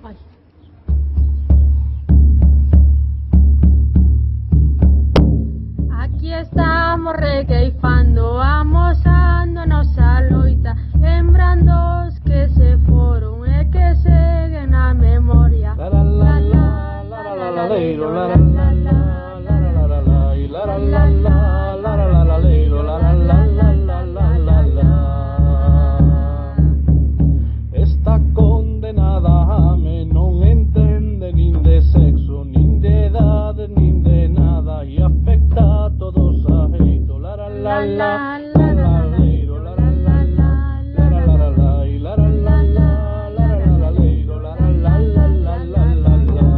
Ay. Aquí estamos requeifando, amosándonos a loita, lembrando os que se foron e que seguen na memoria. La la la la la la la la la la la la. Está condenada a me non entende nin de sexo, nin de edade, nin de nada, e afecta a todos a jeito. La la la la la la leiro, la la la la la la la la la y la la la la la la la leiro, la la la la la la la la.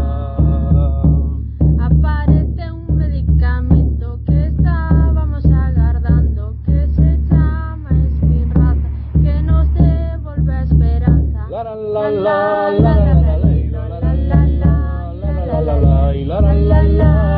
Aparece un medicamento que estábamos agardando, que se llama Espinraza, que nos devolve a esperanza. La la la la la la la leiro, la la la la la la la la y la la la la